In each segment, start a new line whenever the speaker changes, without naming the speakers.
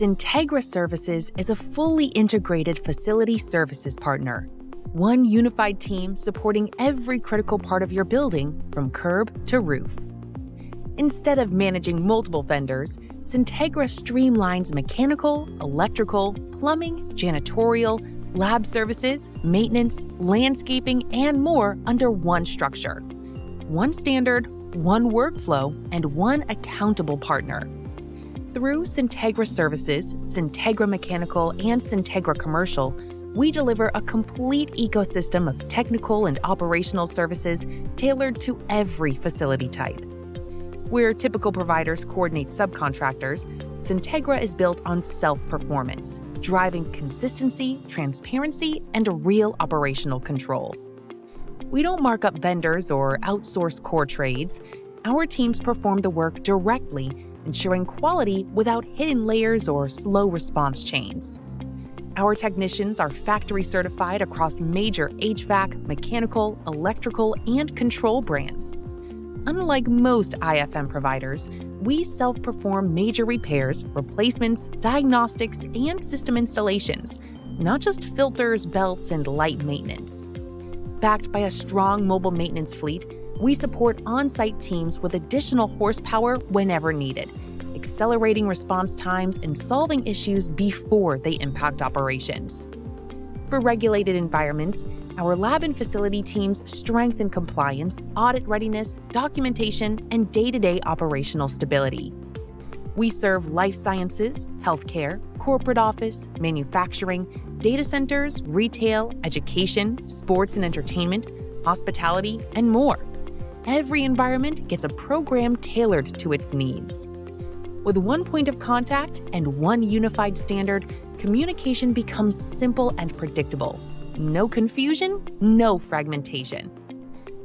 Syntegra Services is a fully integrated facility services partner. One unified team supporting every critical part of your building from curb to roof. Instead of managing multiple vendors, Syntegra streamlines mechanical, electrical, plumbing, janitorial, lab services, maintenance, landscaping, and more under one structure. One standard, one workflow, and one accountable partner. Through Syntegra Services, Syntegra Mechanical, and Syntegra Commercial, we deliver a complete ecosystem of technical and operational services tailored to every facility type. Where typical providers coordinate subcontractors, Syntegra is built on self-performance, driving consistency, transparency, and real operational control. We don't mark up vendors or outsource core trades. Our teams perform the work directly, ensuring quality without hidden layers or slow response chains. Our technicians are factory certified across major HVAC, mechanical, electrical, and control brands. Unlike most IFM providers, we self-perform major repairs, replacements, diagnostics, and system installations, not just filters, belts, and light maintenance. Backed by a strong mobile maintenance fleet, we support on-site teams with additional horsepower whenever needed, accelerating response times and solving issues before they impact operations. For regulated environments, our lab and facility teams strengthen compliance, audit readiness, documentation, and day-to-day operational stability. We serve life sciences, healthcare, corporate office, manufacturing, data centers, retail, education, sports and entertainment, hospitality, and more. Every environment gets a program tailored to its needs. With one point of contact and one unified standard, communication becomes simple and predictable. No confusion, no fragmentation.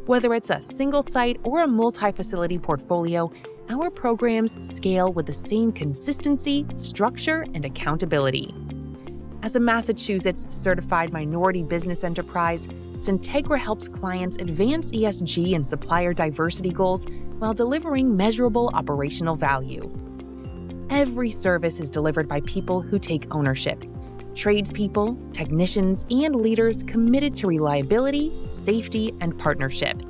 Whether it's a single site or a multi-facility portfolio, our programs scale with the same consistency, structure, and accountability. As a Massachusetts certified minority business enterprise, Syntegra helps clients advance ESG and supplier diversity goals while delivering measurable operational value. Every service is delivered by people who take ownership. Tradespeople, technicians, and leaders committed to reliability, safety, and partnership.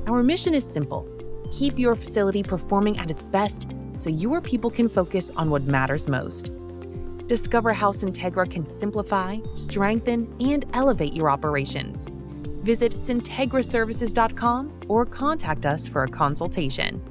Our mission is simple: keep your facility performing at its best so your people can focus on what matters most. Discover how Syntegra can simplify, strengthen, and elevate your operations. Visit syntegraservices.com or contact us for a consultation.